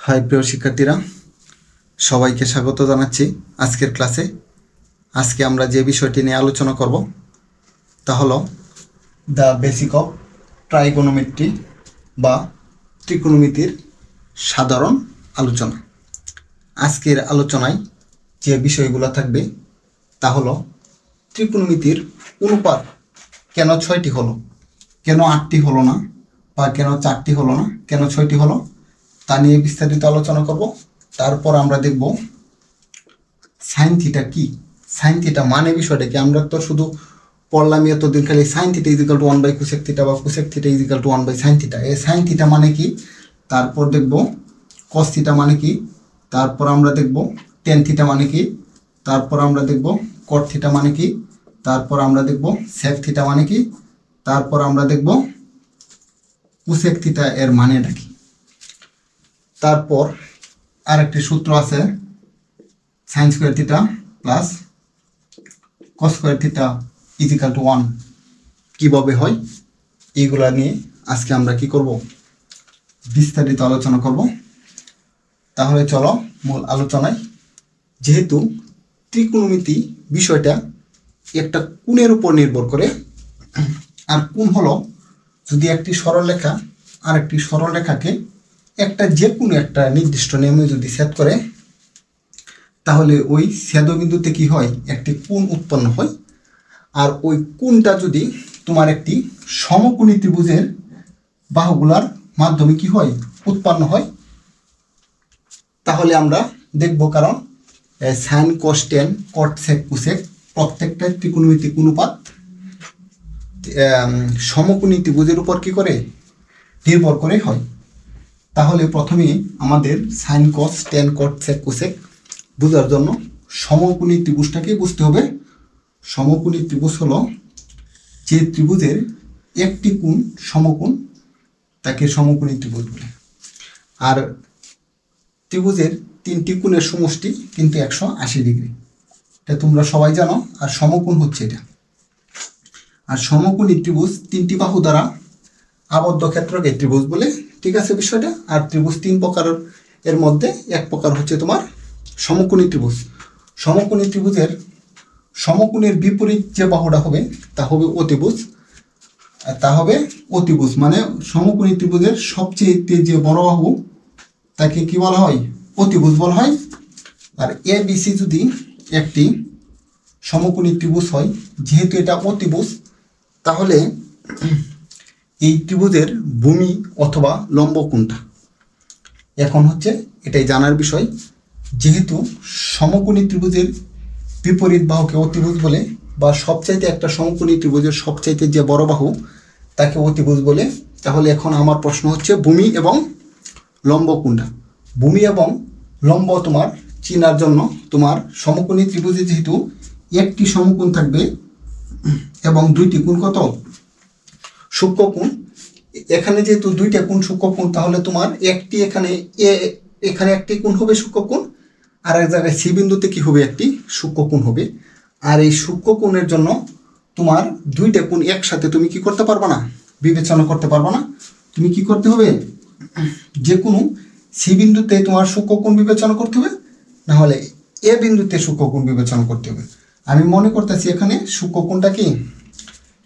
High প্রিয় শিক্ষার্থীরা, সবাইকে স্বাগত জানাচ্ছি আজকের ক্লাসে। আজকে আমরা যে বিষয়টি নিয়ে আলোচনা করব তা হলো দ্য বেসিক অফ ট্রাইগোনোমেট্রি বা ত্রিকোণমিতির সাধারণ আলোচনা। আজকের আলোচনায় যে বিষয়গুলো থাকবে তা হলো ত্রিকোণমিতির অনুপাত কেন 6টি হলো, কেন 8টি হলো না, বা কেন 4টি হলো না, কেন 6টি হলো, তা নিয়ে বিস্তারিত আলোচনা করব। তারপর আমরা দেখব সাইন থিটা কি, সাইন থিটা মানে বিষয়টা কি। আমরা তো শুধু পড়লামই এতদিন খালি sine theta equal to 1 by cosec theta বা cosec theta equal to 1 by sine theta. এই সাইন থিটা মানে কি, তারপর দেখব কস থিটা মানে কি, তারপর আমরা দেখব টেন থিটা মানে কি, তারপর আমরা দেখব কট থিটা মানে কি, তারপর আমরা দেখব সেক থিটা মানে কি, তারপর আমরা দেখব কোসেক থিটা এর মানেটা কি। তারপর আরেকটি সূত্র আছে sine square theta plus cos square theta equal to 1 কীভাবে হয়, এইগুলা নিয়ে আজকে আমরা কি করব, বিস্তারিত আলোচনা করব। তাহলে চলো মূল আলোচনায়। যেহেতু ত্রিকোণমিতি বিষয়টা একটা কোণের উপর নির্ভর করে, আর কোণ হলো যদি একটি সরলরেখা আর একটি সরলরেখাকে একটা যে কোনো একটা নির্দিষ্ট নিয়মে যদি ছেদ করে, তাহলে ওই ছেদবিন্দুতে কি হয়, একটি কোণ উৎপন্ন হয়। আর ওই কোণটা যদি তোমার একটি সমকোণী ত্রিভুজের বাহুগুলার মাধ্যমে কি হয়, উৎপন্ন হয়, তাহলে আমরা দেখব। কারণ sine cos tan cot sec cosec প্রত্যেকটা ত্রিকোণমিতিক অনুপাত সমকোণী ত্রিভুজের উপর কি করে, নির্ভর করে হয়। তাহলে প্রথমে আমাদের sine cos tan cot sec cosec বোঝার জন্য সমকোণী ত্রিভুজটাকে বুঝতে হবে। সমকোণী ত্রিভুজ হলো যে ত্রিভুজের একটি কোণ সমকোণ, তাকে সমকোণী ত্রিভুজ বলে। আর ত্রিভুজের তিনটি কোণের সমষ্টি কিন্তু 180 ডিগ্রি, এটা তোমরা সবাই জানো। আর সমকোণ হচ্ছে এটা। আর সমকোণী ত্রিভুজ তিনটি বাহু দ্বারা আবদ্ধ ক্ষেত্রকে ত্রিভুজ বলে, ঠিক আছে বিষয়টা। আর ত্রিভুজ তিন প্রকারের, এর মধ্যে এক প্রকার হচ্ছে তোমার সমকোণী ত্রিভুজ। সমকোণী ত্রিভুজের সমকোণের বিপরীত যে বাহুটা হবে তা হবে অতিভুজ। তা হবে অতিভুজ মানে সমকোণী ত্রিভুজের সবচেয়ে যে বড় বাহু তাকে কি বলা হয়, অতিভুজ বলা হয়। আর এ বিসি যদি একটি সমকোণী ত্রিভুজ হয়, যেহেতু এটা অতিভুজ, তাহলে এই ত্রিভুজের ভূমি অথবা লম্ব কোনটা, এখন হচ্ছে এটাই জানার বিষয়। যেহেতু সমকোণী ত্রিভুজের বিপরীত বাহুকে অতিভুজ বলে, বা সবচাইতে একটা সমকোণী ত্রিভুজের সবচাইতে যে বড় বাহু তাকে অতিভুজ বলে, তাহলে এখন আমার প্রশ্ন হচ্ছে ভূমি এবং লম্ব কোনটা। ভূমি এবং লম্ব তোমার চেনার জন্য তোমার সমকোণী ত্রিভুজে যেহেতু একটি সমকোণ থাকবে এবং দুইটি কোণ কত, সূক্ষ্মকোণ। এখানে যেহেতু দুইটা কোণ সূক্ষ্মকোণ, তাহলে তোমার একটি এখানে একটি কোণ হবে সূক্ষ্মকোণ, আর এক জায়গায় সি বিন্দুতে কি হবে, একটি সূক্ষ্মকোণ হবে। আর এই সূক্ষ্মকোণের জন্য তোমার দুইটা কোণ একসাথে তুমি কি করতে পারবে না, বিবেচনা করতে পারবে না। তুমি কি করতে হবে, যে কোনো সি বিন্দুতে তোমার সূক্ষ্মকোণ বিবেচনা করতে হবে, না হলে এ বিন্দুতে সূক্ষ্মকোণ বিবেচনা করতে হবে। আমি মনে করতেছি এখানে সূক্ষ্মকোণটা কি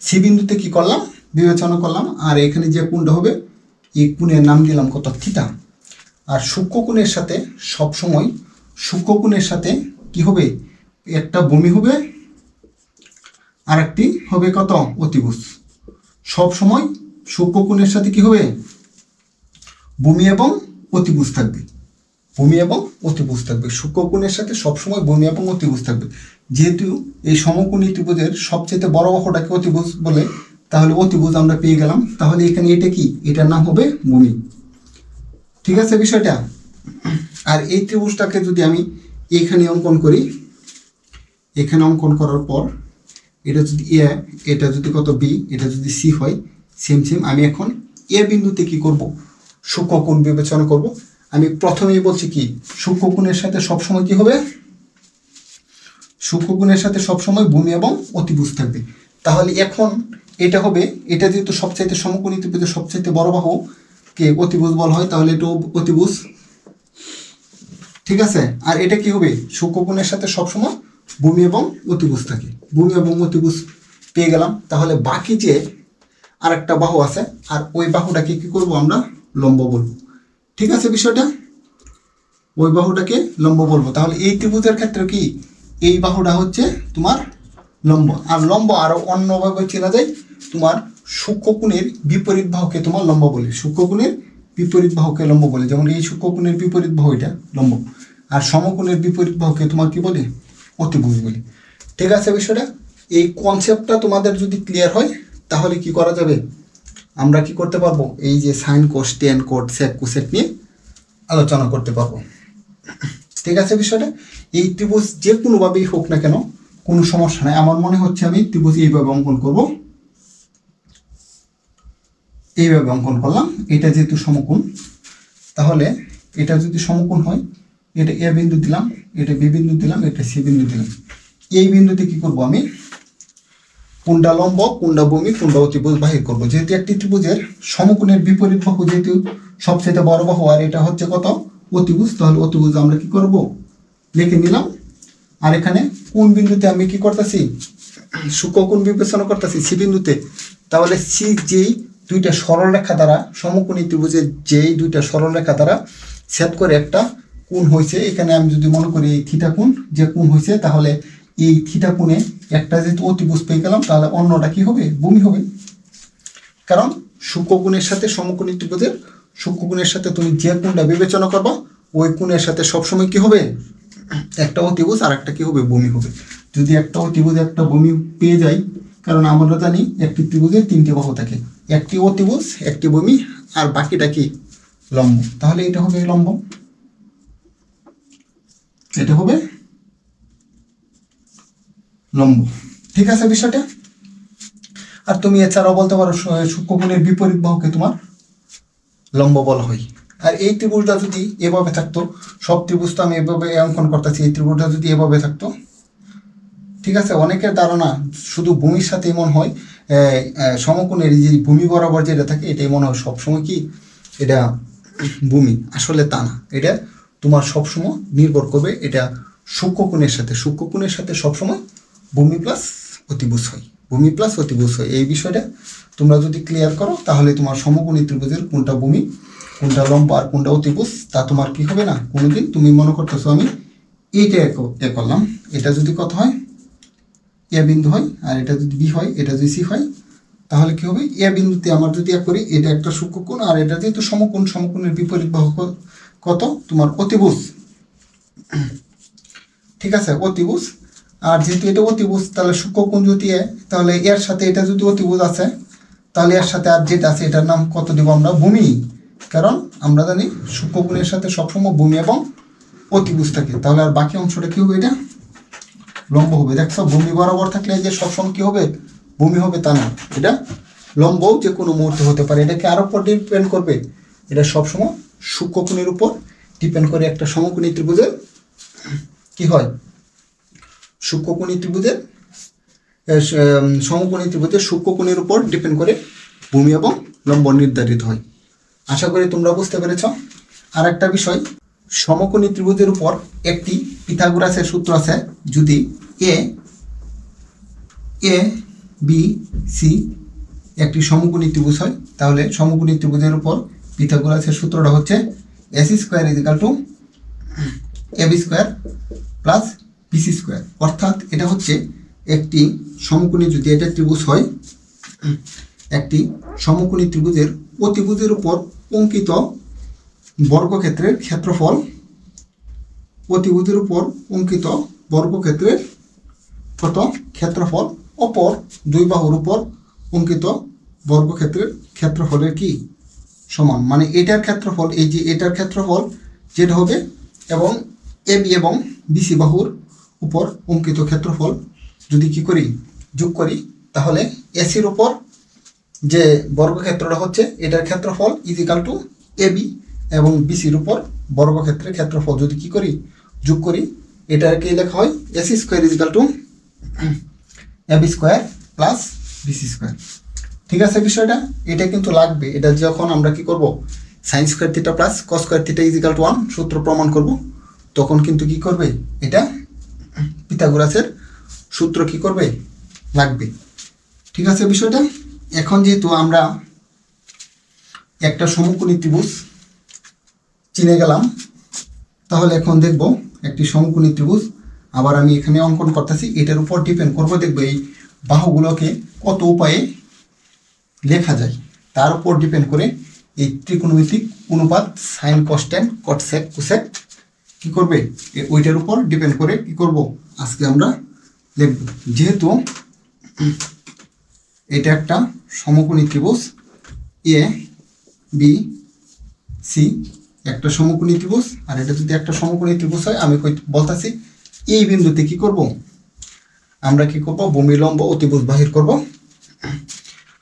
সি বিন্দুতে কি করলাম, বিবেচনা করলাম। আর এখানে যে কোণটা হবে এই কোণের নাম দিলাম কত, থিটা। আর সূক্ষ্মকোণের সাথে সবসময় সূক্ষ্মকোণের সাথে কি হবে, একটা ভূমি হবে আর একটি হবে কত, অতিভুজ। সবসময় সূক্ষ্মকোণের সাথে কি হবে, ভূমি এবং অতিভুজ থাকবে। ভূমি এবং অতিভুজ থাকবে, সূক্ষ্মকোণের সাথে সবসময় ভূমি এবং অতিভুজ থাকবে। যেহেতু এই সমকোণী ত্রিভুজের সবচেয়ে বড় বাহুটাকে অতিভুজ বলে, তাহলে অতিভুজ আমরা পেয়ে গেলাম। তাহলে এখানে এটা কি, এটার নাম হবে ভূমি, ঠিক আছে বিষয়টা। আর এই ত্রিভুজটাকে যদি আমি এখানে অঙ্কন করি, এখানে অঙ্কন করার পর এটা যদি এ, এটা যদি কত বি, এটা যদি সি হয়, সেম সেম আমি এখন এ বিন্দুতে কি করব, সূক্ষ্মকোণ বিবেচনা করব। আমি প্রথমেই বলছি কি, সূক্ষ্মকোণের সাথে সবসময় কি হবে, সূক্ষ্মকোণের সাথে সবসময় ভূমি এবং অতিভুজ থাকবে। তাহলে এখন এটা হবে, এটা যেহেতু সবচাইতে সমকোণী ত্রিভুজের সবচাইতে বড় বাহু কে অতিভুজ বলা হয়, তাহলে এটা অতিভুজ। ঠিক আছে। আর এটা কি হবে, সূক্ষ্মকোণের সাথে সবসময় ভূমি এবং অতিভুজ থাকে। ভূমি এবং অতিভুজ পেয়ে গেলাম, তাহলে বাকি যে আরেকটা বাহু আছে, আর ওই বাহুটাকে কি করব আমরা, লম্ব বলবো। ঠিক আছে বিষয়টা, ওই বাহুটাকে লম্ব বলবো। তাহলে এই ত্রিভুজের ক্ষেত্রে কি, এই বাহুটা হচ্ছে তোমার লম্ব। আর লম্ব আরো অন্যভাবে চেনা যায়, তোমার সূক্ষ্মকোণের বিপরীত বাহুকে তোমার লম্ব বলে, সূক্ষ্মকোণের বিপরীত বাহুকে লম্ব বলে। যেমন এই সূক্ষ্মকোণের বিপরীত বাহু এটা লম্ব, আর সমকোণের বিপরীত বাহুকে তোমার কি বলে, অতিভুজ বলে। ঠিক আছে বিষয়টা, এই কনসেপ্টটা তোমাদের যদি ক্লিয়ার হয় তাহলে কি করা যাবে, আমরা কি করতে পারবো, এই যে sine cos tan cot sec cosec নিয়ে আলোচনা করতে পারবো। ঠিক আছে বিষয়টা, এই ত্রিভুজ যে কোনোভাবেই হোক না কেন কোনো সমস্যা নাই। আমার মনে হচ্ছে আমি ত্রিভুজ এইভাবে অঙ্কন করব, এইভাবে অঙ্কন করলাম। এটা যেহেতু সমকোণ, তাহলে এটা যদি সমকোণ হয়, এটা এ বিন্দু দিলাম, এটা বি বিন্দু দিলাম, এটা সি বিন্দু দিলাম। এই বিন্দুতে কি করব আমি, কোনটা লম্ব, কোনটা ভূমি, কোনটা অতিভুজ বাহির করবো। যেহেতু একটি ত্রিভুজের সমকোণের বিপরীত বাহু যেহেতু সবচেয়ে বড় বাহু, আর এটা হচ্ছে কত, অতিভুজ, তাহলে অতিভুজ আমরা কি করব, লিখে নিলাম। আর এখানে কোন বিন্দুতে আমি কি করতেছি, সূক্ষ্মকোণ বিবেচনা করতেছি সি বিন্দুতে। তাহলে সি যেই দুইটা সরল রেখা দ্বারা, সমকোণী ত্রিভুজের যেই দুইটা সরল রেখা দ্বারা ছেদ করে একটা কোণ হয়েছে, এখানে আমি যদি মনে করি এই থিটা কোণ যে কোণ হয়েছে, তাহলে এই থিটা কোণে একটা যেহেতু অতিভুজ পেয়ে গেলাম, তাহলে অন্যটা কি হবে, ভূমি হবে। কারণ সূক্ষ্মকোণের সাথে সমকোণী ত্রিভুজের, সূক্ষ্মকোণের সাথে তুমি যে কোণটা বিবেচনা করবা ওই কোণের সাথে সবসময় কি হবে, একটা অতিভুজ আর একটা কি হবে, ভূমি হবে। যদি একটা অতিভুজ একটা ভূমি পেয়ে যাই, কারণ আমরা জানি একটি ত্রিভুজের তিনটি বাহু থাকে, একটি অতিভুজ, একটি ভূমি, আর বাকিটা কি লম্ব, তাহলে এটা হবে লম্ব, এটা হবে লম্ব। ঠিক আছে বিষয়টা। আর তুমি এছাড়াও বলতে পারো সূক্ষ্মকোণের বিপরীত বাহুকে তোমার লম্ব বলা হয়। আর এই ত্রিভুজটা যদি এভাবে থাকতো, সব ত্রিভুজ তো আমি এভাবে অঙ্কন করতেছি, এই ত্রিভুজটা যদি এভাবে থাকতো, ঠিক আছে, অনেকের ধারণা শুধু ভূমির সাথে মনে হয় সমকোণের যে ভূমি বরাবর যেটা থাকে এটাই মনে হয় সবসময় কি এটা ভূমি, আসলে তা না। এটা তোমার সবসময় নির্ভর করবে, এটা সূক্ষ্মকোণের সাথে, সূক্ষ্মকোণের সাথে সবসময় ভূমি প্লাস অতিভুজ হয়, ভূমি প্লাস অতিভুজ হয়। এই বিষয়টা তোমরা যদি ক্লিয়ার করো, তাহলে তোমার সমকোণী ত্রিভুজের কোনটা ভূমি, কোনটা লম্ব আর কোনটা অতিভুজ তা তোমার কি হবে না কোনোদিন। তুমি মনে করতেছো আমি এইটা এ করলাম, এটা যদি কত হয়, এ বিন্দু হয়, আর এটা যদি বি হয়, এটা যদি সি হয়, তাহলে কি হবে, এ বিন্দুতে আমার যদি এক করি, এটা একটা সূক্ষ্মকোণ, আর এটা যেহেতু সমকোণ, সমকোণের বিপরীত বাহু কত, তোমার অতিভুজ। ঠিক আছে, অতিভুজ। আর যেহেতু এটা অতিভুজ, তাহলে সূক্ষ্মকোণ যদি তাহলে এর সাথে এটা যদি অতিভুজ আছে, তাহলে এর সাথে আর যেটা আছে এটার নাম কত দেবো আমরা, ভূমি। কারণ আমরা জানি সূক্ষ্মকোণের সাথে সবসময় ভূমি এবং অতিভুজ থাকে। তাহলে আর বাকি অংশটা কি হবে, এটা লম্ব হবে। দেখছো, ভূমি বরাবর থাকলে যে সবসময় কি হবে, ভূমি হবে তা না, এটা লম্বও যে কোনো মুহূর্তে হতে পারে। এটা কি আরো উপর ডিপেন্ড করবে, এটা সবসময় সূক্ষ্মকোণের উপর ডিপেন্ড করে। একটা সমকোণী ত্রিভুজের কি হয়, সূক্ষ্মকোণী ত্রিভুজের সমকোণী ত্রিভুজের সূক্ষ্মকোণের উপর ডিপেন্ড করে ভূমি এবং লম্ব নির্ধারিত হয়। আশা করি তোমরা বুঝতে পেরেছ। আর একটা বিষয়, সমকোণী ত্রিভুজের উপর একটি পিথাগোরাসের সূত্র আছে। যদি এ বি সি একটি সমকোণী ত্রিভুজ হয়, তাহলে সমকোণী ত্রিভুজের উপর পিথাগোরাসের সূত্রটা হচ্ছে AC square is equal to AB square plus BC square. অর্থাৎ এটা হচ্ছে একটি সমকোণী, যদি এটা ত্রিভুজ হয়, একটি সমকোণী ত্রিভুজের অতিভুজের উপর অঙ্কিত বর্গক্ষেত্রের ক্ষেত্রফল, অতিভুজের উপর অঙ্কিত বর্গক্ষেত্রের কত ক্ষেত্রফল, অপর দুই বাহুর উপর অঙ্কিত বর্গক্ষেত্রের ক্ষেত্রফলের কি সমান। মানে এটার ক্ষেত্রফল, এই যে এটার ক্ষেত্রফল যেটা হবে, এবং এবি এবং বিসি বাহুর উপর অঙ্কিত ক্ষেত্রফল যদি কি করি, যোগ করি, তাহলে এসির উপর যে বর্গক্ষেত্রটা হচ্ছে এটার ক্ষেত্রফল ইজ ইকাল টু এবি, এবং বিসির উপর বর্গক্ষেত্রের ক্ষেত্রফল যদি কি করি, যোগ করি, এটাকে লেখা হয় AC square is equal to AB square plus BC square. ঠিক আছে বিষয়টা, এটা কিন্তু লাগবে। এটা যখন আমরা কি করব, sign square theta plus cos square theta is equal to 1 সূত্র প্রমাণ করব, তখন কিন্তু কি করবে, এটা পিথাগোরাসের সূত্র কি করবে, লাগবে। ঠিক আছে বিষয়টা। এখন যেহেতু আমরা একটা সমকোণী ত্রিভুজ চিনে গেলাম, তাহলে এখন দেখব একটি সমকোণী ত্রিভুজ আবার আমি এখানে অঙ্কন করতেছি, এটার উপর ডিপেন্ড করবো, দেখবো এই বাহুগুলোকে কত উপায়ে লেখা যায়, তার উপর ডিপেন্ড করে এই ত্রিকোণমিতিক অনুপাত sine cos tan cot sec cosec কি করবে, ওইটার উপর ডিপেন্ড করে কি করব আজকে আমরা লিখব। যেহেতু এটা একটা সমকোণী ত্রিভুজ এ বি সি, একটা সমকোণী ত্রিভুজ, আর এটা যদি একটা সমকোণী ত্রিভুজ হয়, আমি বলতেছি এই বিন্দুতে কি করব, আমরা কি করব, ভূমি লম্ব অতিভুজ বাহির করব।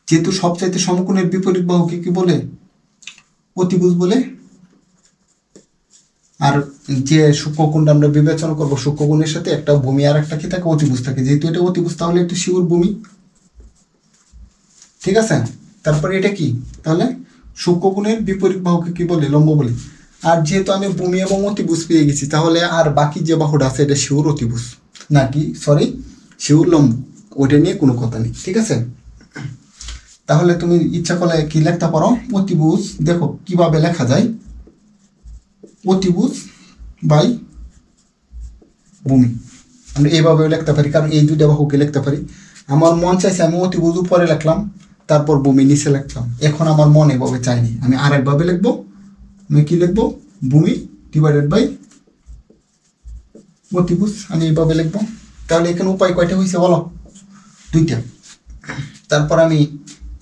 যেহেতু সবচাইতে সমকোণের বিপরীত বাহুকে কি বলে, অতিভুজ বলে। আর যে সূক্ষ্মকোণটা আমরা বিবেচনা করব, সূক্ষ্মকোণের সাথে একটা ভূমি আর একটা কি থাকে, অতিভুজ থাকে। যেহেতু এটা অতিভুজ, তাহলে এটা শিউর ভূমি। ঠিক আছে, তারপরে এটা কি, তাহলে সূক্ষ্মকোণের বিপরীত বাহুকে কি বলে, লম্ব বলে। আর যেহেতু আমি ভূমি এবং অতিভুজ পেয়ে গেছি, তাহলে আর বাকি যে বাহুটা আছে এটা শিউর অতিভুজ নাকি, সরি শিউর লম্ব, ওইটা নিয়ে কোনো কথা নেই। ঠিক আছে, তাহলে তুমি ইচ্ছা করলে কি লিখতে পারো, অতিভুজ, দেখো কিভাবে লেখা যায়, অতিভুজ বাই ভূমি। আমরা এইভাবে লিখতে পারি, কারণ এই দুইটা বাহুকে লিখতে পারি। আমার মন চাইছে আমি অতিভুজ উপরে লিখলাম, তারপর ভূমি নিচে লিখলাম। এখন আমার মন এভাবে চাইনি, আমি আরেকভাবে লিখবো। আমি কি লিখবো, ভূমি ডিভাইডেড বাই অতিভুজ, আমি এইভাবে লিখবো। তাহলে এখানে উপায় কয়টা হয়েছে বলো, দুইটা। তারপর আমি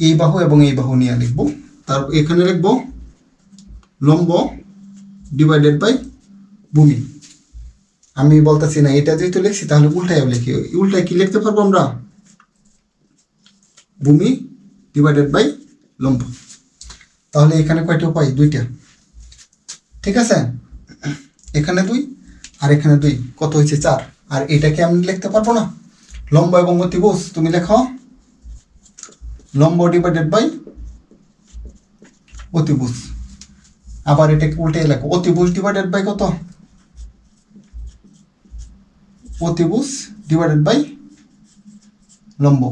এই বাহু এবং এই বাহু নিয়ে লিখবো। তারপর এখানে লিখবো লম্ব ডিভাইডেড বাই ভূমি। আমি বলতেছি না, এটা যেহেতু লিখছি তাহলে উল্টায় লিখি। উল্টায় কি লিখতে পারবো আমরা, ভূমি ডিভাইডেড বাই লম্ব। তাহলে এখানে কয়টা উপায়, দুইটা। ঠিক আছে, এখানে 2 আর এখানে 2, কত হয়েছে 4। আর এটাকে আমি লিখতে পারবো না, লম্ব এবং অতিভুজ তুমি লেখো লম্ব ডিভাইডেড বাই অতিভুজ। আবার এটাকে উল্টে লেখো, অতিভুজ ডিভাইডেড বাই কত, অতিভুজ ডিভাইডেড বাই লম্ব।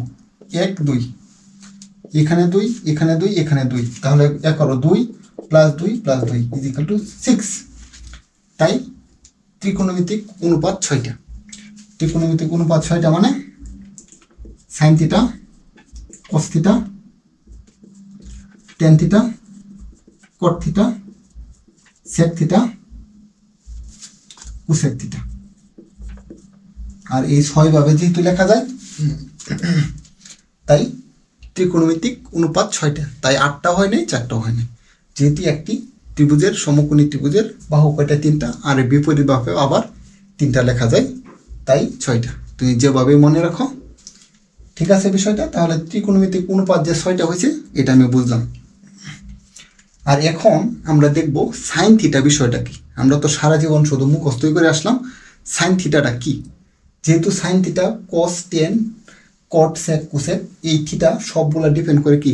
1 2, এখানে 2 এখানে 2 এখানে 2, তাহলে এক করো 2 + 2 + 2 = 6। তাই ত্রিকোণমিতিক অনুপাত 6টা। ত্রিকোণমিতিক অনুপাত 6টা মানে sine theta, cos theta, tan theta, cot theta, sec theta, cosec theta. আর এই 6 ভাবে যেহেতু লেখা যায়, তাই ত্রিকোণমিতিক অনুপাত 6টা। তাই 8টা হয় নাই, 4টাও হয় নাই। যেহেতু একটি ত্রিভুজের, সমকোণী ত্রিভুজের বাহু কয়টা, 3টা, আর বিপরীত ভাবে আবার 3টা লেখা যায়, তাই 6টা। তুমি যেভাবে মনে রাখো, ঠিক আছে বিষয়টা। তাহলে ত্রিকোণমিতিক অনুপাত যে 6টা হয়েছে, এটা আমি বুঝলাম। আর এখন আমরা দেখব সাইন থিটা বিষয়টা কি। আমরা তো সারা জীবন শুধু মুখস্থই করে আসলাম, সাইন থিটাটা কি। যেহেতু sine theta, cos tan cot sec cosec, এই থিটা সবগুলো ডিপেন্ড করে কি,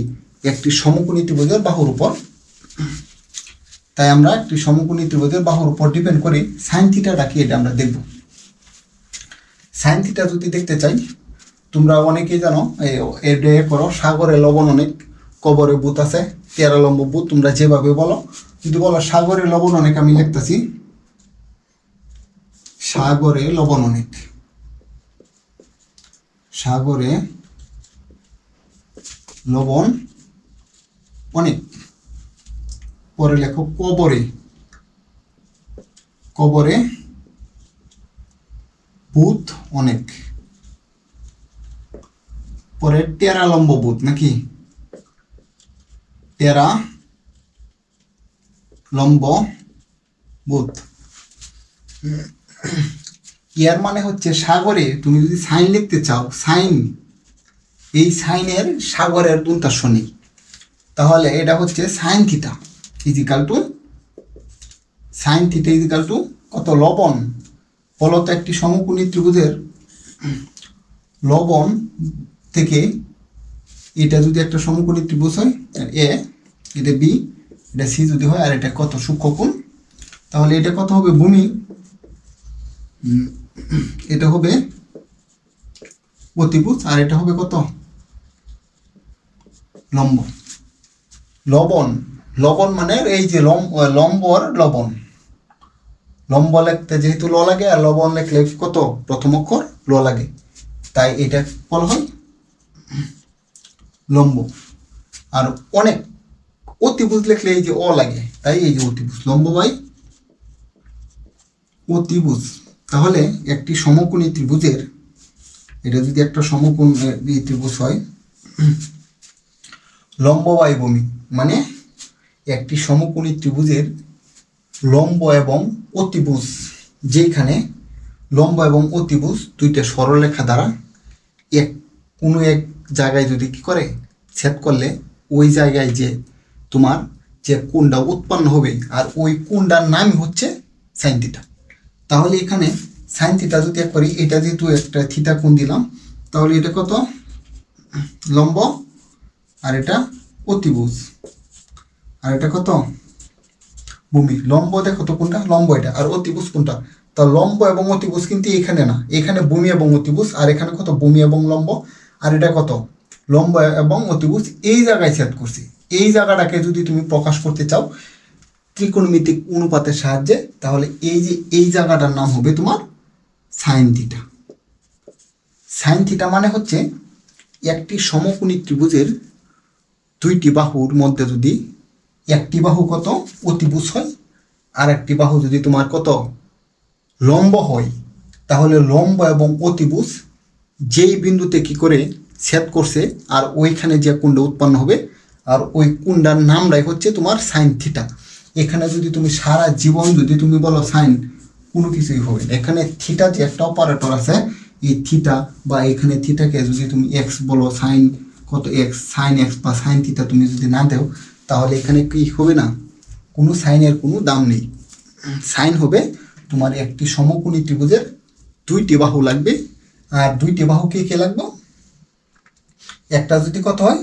একটি সমকোণী ত্রিভুজের বাহুর উপর। তাই আমরা একটি সমকোণী ত্রিভুজের বাহুর উপর ডিপেন্ড করে সাইন থিটাটা কি, এটা আমরা দেখব। সাইন থিটা যদি দেখতে চাই, তোমরা অনেকেই জানো, এটা করো, সাগরে লবণ অনেক, কবরে ভূত আছে, 13 লম্ব ভূত, তোমরা যেভাবে বলো। যদি বলো সাগরে লবণ অনেক, আমি লিখতেছি সাগরে লবণ অনেক, সাগরে লবণ অনেক। পরে লেখো কবরে, কবরে ভূত অনেক। পরে 13 লম্ব ভূত নাকি, 13 লম্ব ভূত। এর মানে হচ্ছে সাগরে তুমি যদি সাইন লিখতে চাও, সাইন, এই সাইনের সাগরের দন্তাস্য নেই, তাহলে এটা হচ্ছে sine theta equal to, sine theta equal to কত, লবণ। ফলত একটি সমকোণী ত্রিভুজের লবণ থেকে, এটা যদি একটা সমকোণী ত্রিভুজ হয়, এ, এটা বি, এটা সি যদি হয়, আর এটা কত, সূক্ষ্মকোণ, তাহলে এটা কত হবে, ভূমি এটা হবে অতিভুজ আর এটা হবে কত লম্ব। লবণ, লবণ মানে এই যে লম্বর লবণ, লম্ব লিখতে যেহেতু ল লাগে আর লবণ লিখলে কত প্রথম অক্ষর ল লাগে, তাই এটা বলা হয় লম্ব। আর অনেক অতিভুজ লিখলে এই যে অ লাগে, তাই এই যে অতিভুজ, লম্ব বাই অতিভুজ। তাহলে একটি সমকোণী ত্রিভুজের, এটা যদি একটা সমকোণী ত্রিভুজ হয়, লম্ব বাই ভূমি মানে একটি সমকোণী ত্রিভুজের লম্ব এবং অতিভুজ, যেখানে লম্ব এবং অতিভুজ দুইটা সরলরেখা দ্বারা কোনো এক জায়গায় যদি কি করে ছেদ করলে ওই জায়গায় যে তোমার যে কোণটা উৎপন্ন হবে আর ওই কোণটার নামই হচ্ছে সাইন থিটা। তাহলে এখানে সাইন থিটা যদি করি, এটা যেহেতু একটা থিটা কোণ দিলাম, তাহলে এটা কত লম্ব আর এটা অতিভুজ আর এটা কত ভূমি। লম্ব দেখো তো কোনটা, লম্ব এটা, আর অতিভুজ কোনটা, তা লম্ব এবং অতিভুজ কিন্তু এখানে না, এখানে ভূমি এবং অতিভুজ, আর এখানে কত ভূমি এবং লম্ব, আর এটা কত লম্ব এবং অতিভুজ এই জায়গায় ছেদ করছি। এই জায়গাটাকে যদি তুমি প্রকাশ করতে চাও ত্রিকোণমিতিক অনুপাতের সাহায্যে, তাহলে এই যে এই জায়গাটার নাম হবে তোমার সাইন থিটা। সাইন থিটা মানে হচ্ছে একটি সমকোণী ত্রিভুজের দুইটি বাহুর মধ্যে যদি একটি বাহু কত অতিভুজ হয় আর একটি বাহু যদি তোমার কত লম্ব হয়, তাহলে লম্ব এবং অতিভুজ যেই বিন্দুতে কি করে ছেদ করছে আর ওইখানে যে কোণটা উৎপন্ন হবে আর ওই কোণটার নামটাই হচ্ছে তোমার সাইন থিটা। এখানে যদি তুমি সারা জীবন যদি তুমি বলো সাইন, কোনো কিছুই হবে না। এখানে থিটা যে একটা অপারেটর আছে, এই থিটা বা এখানে থিটাকে যদি তুমি এক্স বলো, সাইন কত এক্স, সাইন এক্স বা সাইন থিটা তুমি যদি না দেও, তাহলে এখানে কি হবে না, কোনো সাইনের কোনো দাম নেই। সাইন হবে তোমার একটি সমকোণী ত্রিভুজের দুইটি বাহু লাগবে, আর দুইটি বাহু কে লাগবে, একটা যদি কত হয়,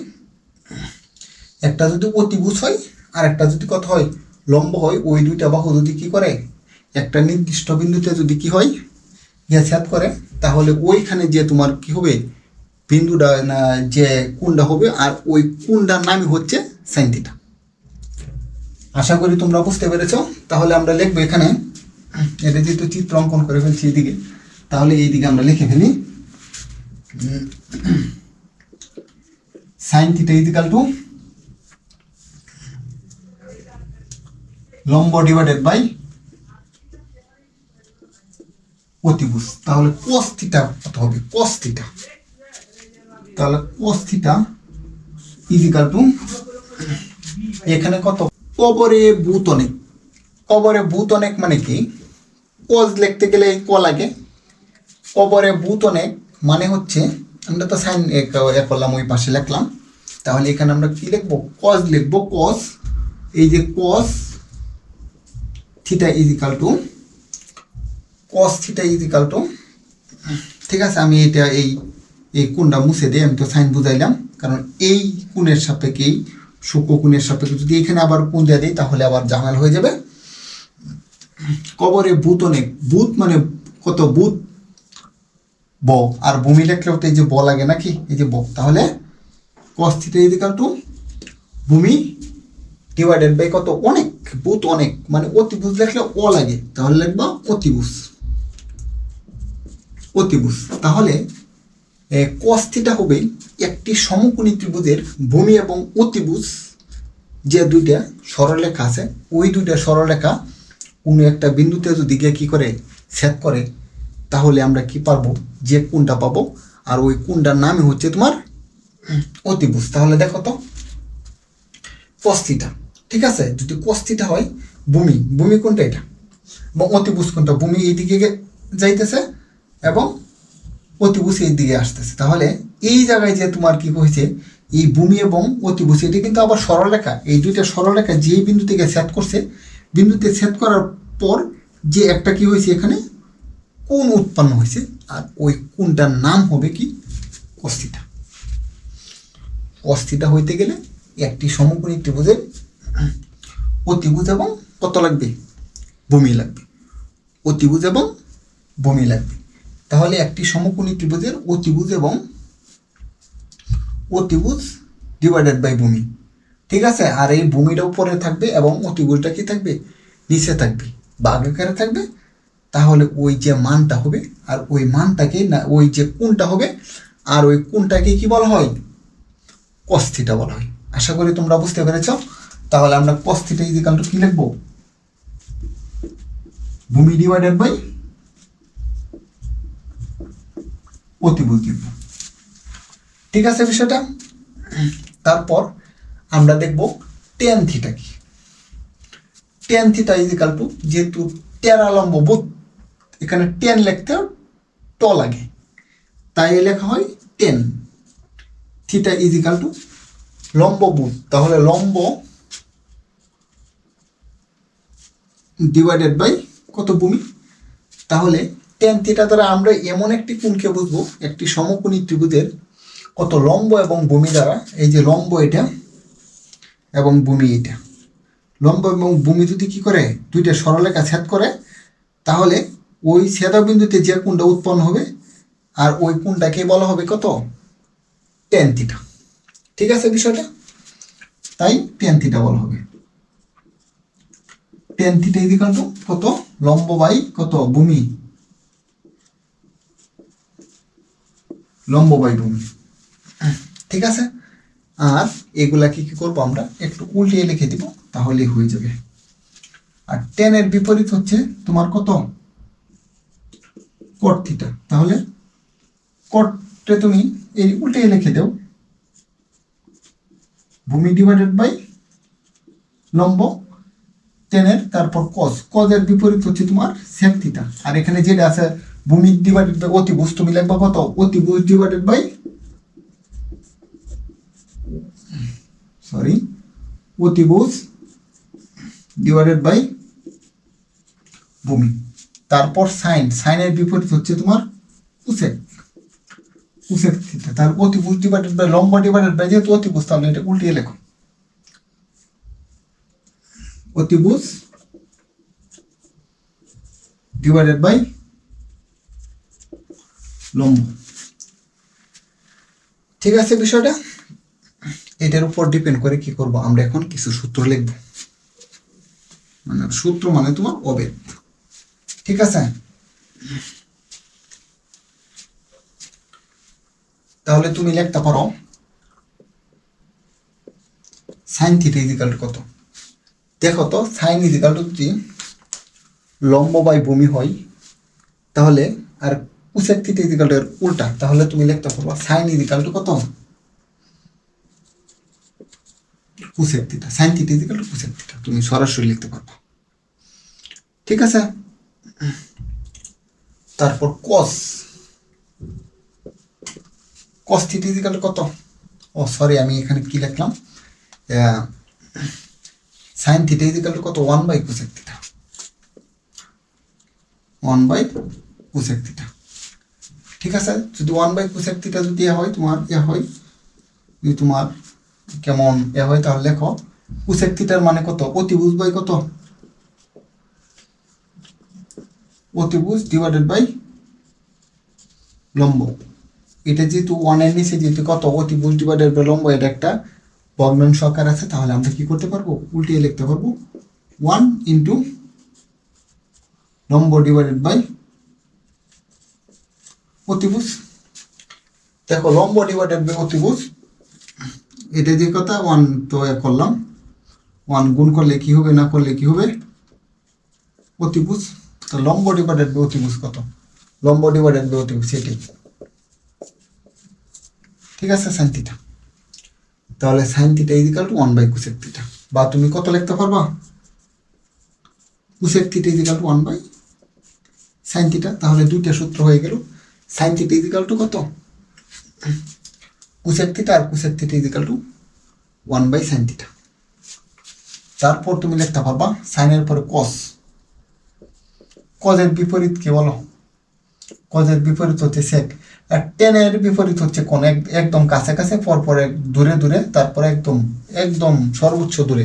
একটা যদি অতিভুজ হয় আর একটা যদি কত হয় লম্ব হয়, ওই দুইটা বাহু যদি কি করে একটা নির্দিষ্ট বিন্দুতে যদি কি হয় ইয়া ছেদ করে, তাহলে ওইখানে যে তোমার কি হবে বিন্দুটা না যে কোণটা হবে আর ওই কোণটার নামই হচ্ছে সাইন থিটা। আশা করি তোমরা বুঝতে পেরেছ। তাহলে আমরা লিখবো এখানে, এটা যেহেতু চিত্র অঙ্কন করে ফেলছি এইদিকে, তাহলে এইদিকে আমরা লিখে ফেলি সাইন থিটা ইকুয়াল টু লম্ব ডিভাইডেড বাই অতিভুজ। তাহলে cos থিটা কত হবে, cos থিটা, তাহলে cos থিটা ইকুয়াল টু এখানে কত কবরে ভূত অনেক, কবরে ভূত অনেক মানে কি, cos লিখতে গেলে ক লাগে, কবরে ভূত অনেক মানে হচ্ছে, আমরা তো সাইন করলাম ওই পাশে লিখলাম, তাহলে এখানে আমরা কি লিখবো cos লিখবো, cos এই যে cos theta equal two cos theta equal two, ঠিক আছে আমি এটা এই কোণটা মুছে দিই, আমি তো সাইন বুঝাইলাম, কারণ এই কোণের সাপেক্ষে এই সূক্ষ্ম কোণের সাপেক্ষে যদি এখানে আবার কোণ দিয়ে দিই তাহলে আবার ঝামেলা হয়ে যাবে। কবরে ভূত অনেক, ভূত মানে কত ভূত ব, আর ভূমি লেখলেও তো এই যে ব লাগে নাকি, এই যে ব, তাহলে cos থিটা ইকুয়াল টু ভূমি ডিভাইডেড বাই কত অনেক, ভূত অনেক মানে অতিভুজ লিখলে অ লাগে, তাহলে লিখবা অতিভুজ, অতিভুজ। তাহলে cos থিটা হবে একটি সমকোণী ত্রিভুজের ভূমি এবং অতিভুজ যে দুইটা সরলরেখা আছে, ওই দুইটা সরলরেখা কোনো একটা বিন্দুতে যদি গিয়ে কি করে ছেদ করে, তাহলে আমরা কি পারবো যে কোণটা পাবো, আর ওই কোণটার নামই হচ্ছে তোমার অতিভুজ। তাহলে দেখো তো cos থিটা, ঠিক আছে, যদি cos থিটা হয় ভূমি, ভূমি কোনটা এটা এবং অতিভুজ কোনটা, ভূমি এইদিকে যাইতেছে এবং অতিভুজ এই দিকে আসতেছে, তাহলে এই জায়গায় যে তোমার কি হয়েছে এই ভূমি এবং অতিভুজ এটা কিন্তু আবার সরলরেখা, এই দুইটা সরলরেখা যে বিন্দু থেকে ছেদ করছে, বিন্দুতে ছেদ করার পর যে একটা কি হয়েছে এখানে কোণ উৎপন্ন হয়েছে, আর ওই কোণটার নাম হবে কি cos থিটা। cos থিটা হইতে গেলে একটি সমকোণী ত্রিভুজের অতিভুজ এবং কত লাগবে ভূমি লাগবে, অতিভুজ এবং ভূমি লাগবে। তাহলে একটি সমকোণী ত্রিভুজের অতিভুজ এবং অতিভুজ ডিভাইডেড বাই ভূমি, ঠিক আছে। আর এই ভূমিটা উপরে থাকবে এবং অতিভুজটা কি থাকবে, নিচে থাকবে, ভাগ আকারে থাকবে। তাহলে ওই যে মানটা হবে আর ওই মানটাকে না, ওই যে কোণটা হবে আর ওই কোণটাকে কি বলা হয়, cos থিটা বলা হয়। আশা করি তোমরা বুঝতে পেরেছ। তাহলে আমরা cos থিটা ইজিক্যাল টু কি লিখবো, ভূমি ডিভাইডেড বাই অতিভুজ লিখব, ঠিক আছে বিষয়টা। তারপর আমরা দেখব tan থিটা কি। tan থিটা ইজিক্যাল টু, যেহেতু টেরালম্ব বোধ, এখানে tan লিখতে ট লাগে, তাই লেখা হয় tan থিটা ইজিক্যাল টু লম্ব বুধ। তাহলে লম্ব ডিভাইডেড বাই কত, ভূমি। তাহলে tan থিটা দ্বারা আমরা এমন একটি কোণকে বুঝবো, একটি সমকোণী ত্রিভুজের কত লম্ব এবং ভূমি দ্বারা, এই যে লম্ব এটা এবং ভূমি এটা, লম্ব এবং ভূমি যদি কি করে দুইটা সরলরেখা ছেদ করে, তাহলে ওই ছেদবিন্দুতে যে কোণটা উৎপন্ন হবে আর ওই কোণটাকে বলা হবে কত, tan থিটা, ঠিক আছে বিষয়টা। তাই tan থিটা বলা হবে। tan থিটা ইকুয়াল টু কত, লম্ব বাই কত, ভূমি, লম্ব বাই ভূমি, ঠিক আছে। আর এগুলাকে কি করবো, আমরা একটু উল্টিয়ে লিখে দিব, তাহলেই হয়ে যাবে। আর tan এর বিপরীত হচ্ছে তোমার কত, cot থিটা। তাহলে cotে তুমি এই উল্টিয়ে লিখে দাও, ভূমি ডিভাইডেড বাই লম্ব tan এর, তারপর cos, cos এর বিপরীত হচ্ছে তোমার sec থিটা। আর এখানে যেটা আছে ভূমি ডিভাইডেড বাই অতিভুজ, তুমি লিখবা কত, অতিভুজ ডিভাইডেড বাই অতিভুজ ডিভাইডেড বাই ভূমি। তারপর সাইন, সাইনের বিপরীত হচ্ছে তোমার কোসেক, কোসেক থিটা। তার অতিভুজ ডিভাইডেড বাই লম্ব ডিভাইডেড বাই, যেহেতু অতিভুজ তাহলে এটা উল্টিয়ে লেখো, অতিভুজ ডিভাইডেড বাই লম্ব, ঠিক আছে বিষয়টা। এটার উপর ডিপেন্ড করে কি করব, আমরা এখন কিছু সূত্র লিখব, মানে সূত্র মানে তোমার অবেদ, ঠিক আছে। তাহলে তুমি লিখতে পারো সাইন থিটা ইজিক্যাল টু কত। দেখো তো, সাইন ইজিক্যাল টু যদি লম্ব বাই ভূমি হয়, তাহলে আর কোসেক থিটা ইজিক্যাল টু এর উল্টা, তাহলে তুমি লিখতে পারবা সাইন ইজিক্যাল টু কত, cosec theta. Sine theta equal to cosec theta তুমি সরাসরি লিখতে পারবা, ঠিক আছে। তারপর cos, cos theta equal to কত, ও সরি আমি এখানে কি লিখলাম, সাইন থিটা ইজিক্যাল টু কত, 1 by cosec theta, 1 by cosec theta, ঠিক আছে। যদি 1 বাই কোসেক থিটা যদি হয় তোমার হয়, যদি তোমার কেমন হয়, তাহলে লেখো কোসেক থিটার মানে কত, অতিভুজ বাই কত, অতিভুজ ডিভাইডেড বাই লম্ব। এটা যেহেতু 1 এর নিচে যেহেতু কত, অতিভুজ ডিভাইডেড বাই লম্ব, এটা একটা ভগ্নাংশ আকার আছে, তাহলে আমরা কি করতে পারবো, উল্টিয়ে লিখতে পারবো 1 ইন্টু লম্ব ডিভাইডেড বাই অতিভুজ। দেখো লম্ব ডিভাইডেড বাই অতিভুজ, এটা যে কথা 1 তো করলাম, 1 গুণ করলে কি হবে, না করলে কি হবে, অতিভুজ। তো লম্ব ডিভাইডেড বাই অতিভুজ কত, লম্ব ডিভাইডেড বাই অতিভুজ এটাই, ঠিক আছে, সাইন থিটা। তাহলে sine theta equal to 1 by cosec theta, বা তুমি কত লিখতে পারবা, cosec theta equal to 1 by sine theta. তাহলে দুইটা সূত্র হয়ে গেল, সাইন থিটা ইজিক্যাল টু কত, কোসেক থিটা, আর cosec theta equal to 1 by sine theta. তারপর তুমি লিখতে পারবা সাইনের পরে কস, কজের বিপরীত কি বলো, কজের বিপরীত হচ্ছে সেক। আর টেনের বিপরীত হচ্ছে কোন, একদম কাছাকাছি, পরপর দূরে দূরে, তারপরে একদম একদম সর্বোচ্চ দূরে,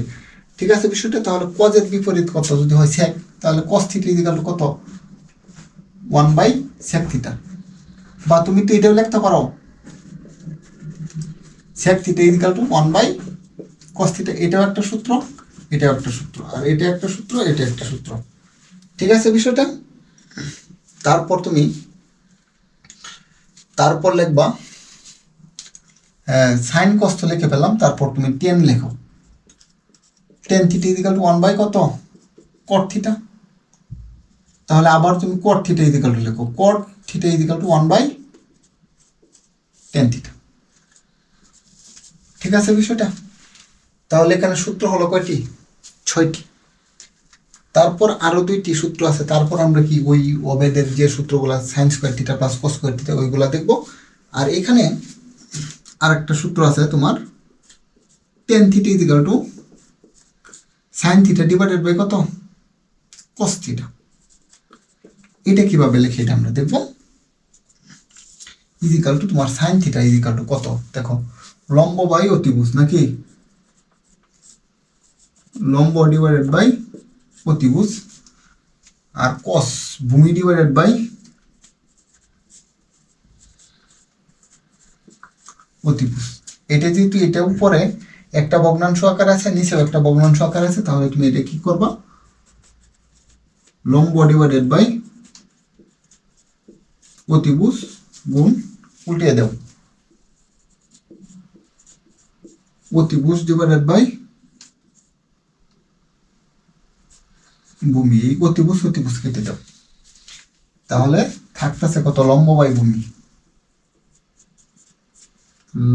ঠিক আছে বিষয়টা। তাহলে কজের বিপরীত কত যদি হয় সেক, তাহলে কস থিটা ইজিক্যাল টু কত, 1/sec থিটা, বা তুমি তো এটাও লিখতে পারো sec theta equal two 1/cos theta. এটাও একটা সূত্র, এটাও একটা সূত্র, আর এটা একটা সূত্র, এটা একটা সূত্র। ঠিক আছে বিষয়টা? তারপর লিখবা সাইন কস তো লিখে পেলাম, তারপর তুমি টেন লেখো। Tan theta equal to 1 by কত? Cot theta. তাহলে আবার তুমি কট থিটা ইকুয়াল টু লেখো, cot theta equal to 1/tan theta. ঠিক আছে বিষয়টা? তাহলে এখানে সূত্র হলো কয়টি? 6টি। তারপর আরো 2টি সূত্র আছে, তারপর আমরা কি ওই ওবেদের যে সূত্রগুলো sine square theta plus cos square theta ওইগুলা দেখব। আর এখানে আরেকটা সূত্র আছে তোমার, tan theta equal to sine theta divided by কত? Cos theta. এটা কিভাবে লিখে এটা আমরা দেখব। ইজিক্যাল টু তোমার সাইন থিটা ইজিক্যাল টু কত? দেখো, লম্ব বাই অতিভুজ নাকি? লম্ব ডিভাইডেড বাই অতিভুজ, আর কস ভূমি ডিভাইডেড বাই অতিভুজ। এটা যেহেতু এটা উপরে একটা ভগ্নাংশ আকার আছে, নিচেও একটা ভগ্নাংশ আকার আছে, তাহলে তুমি এটা কি করবা? লম্ব ডিভাইডেড বাই অতিভুজ গুণ উল্টিয়ে দেব অতিভুজ ডিভাইডেড বাই ভূমি। এই অতিভুজ অতিভুজ কেটে দাও, তাহলে থাকতেছে কত? লম্ব বাই ভূমি,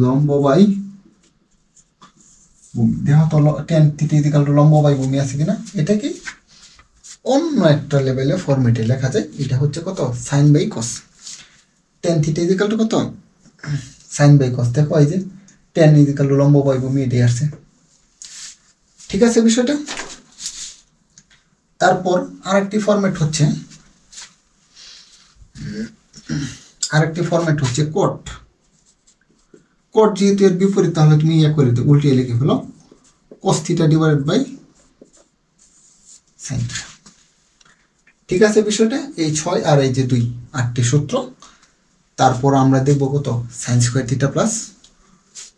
লম্ব বাই ভূমি। দেখো তো টেন থিটা ইকুয়াল টু লম্ব বাই ভূমি আছে কিনা। এটা কি অন্য একটা লেভেলে ফরম্যাটে লেখা যায়। এটা হচ্ছে কত? Sine by cos. Tan theta equal to কত? Sine by cos. দেখো এই যে টেন ইকুয়াল টু লম্ব বাই ভূমি, এটাই আসছে। ঠিক আছে বিষয়টা? তারপর আরেকটি ফরম্যাট হচ্ছে কোট। কোট যেহেতু এর বিপরীত, তাহলে তুমি ইয়ে করে দিও, উল্টিয়ে লিখে ফেলো cos theta divided by sine theta. ঠিক আছে বিষয়টা? এই 6 আর এই যে 2, 8টি সূত্র। তারপর আমরা দেখব কত? Sign square theta plus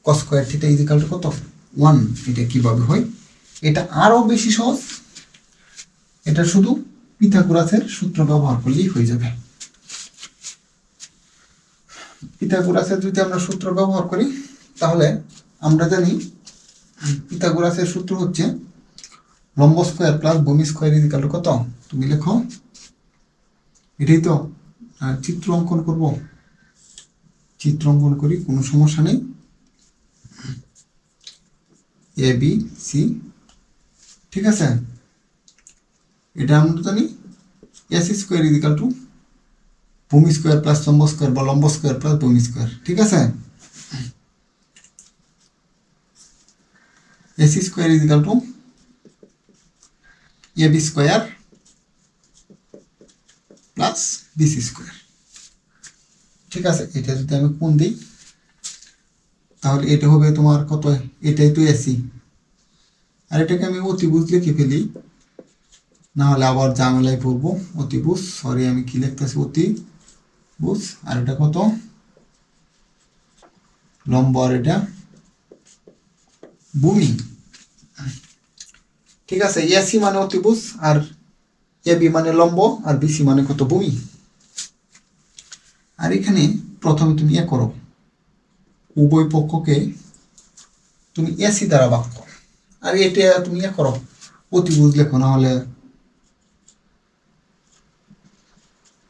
cos square theta equal to কত? 1। এটা কিভাবে হয়? এটা আরো বেশি সহজ। এটা শুধু পিথাগোরাসের সূত্র ব্যবহার করলেই হয়ে যাবে। পিথাগোরাসের যদি আমরা সূত্র ব্যবহার করি, তাহলে আমরা জানি পিথাগোরাসের সূত্র হচ্ছে লম্ব স্কোয়ার প্লাস ভূমি স্কোয়ার ইকুয়াল টু কত? তুমি লেখো, এটাই তো। চিত্র অঙ্কন করব, চিত্র অঙ্কন করি, কোনো সমস্যা নেই। এ বি সি, ঠিক আছে? এটা আমরা জানি এস স্কোয়ার ইকুয়াল টু ভূমি স্কোয়ার প্লাস লম্ব স্কোয়ার, বা লম্ব স্কোয়ার প্লাস ভূমি স্কোয়ার। ঠিক আছে? AC square equal to A B square plus BC square. ঠিক আছে? এটা যদি আমি কোণ দিই, তাহলে এটা হবে তোমার কত? এটাই তো এসি, আর এটাকে আমি অতিভুজ লিখে ফেলি, না হলে আবার ঝামেলায় পড়বো। অতিভুজ, সরি আমি কি লিখতেছি? অতিভুজ। আর এটা কত? লম্ব, আর এটা ভূমি। ঠিক আছে? এসি মানে অতিভুজ, আর এবি মানে লম্ব, আর বিসি মানে কত? ভূমি। আর এখানে প্রথমে তুমি করো, উভয় পক্ষকে তুমি এসি দ্বারা ভাগ করো, আর এটা তুমি করো অতিভুজ লেখো, না হলে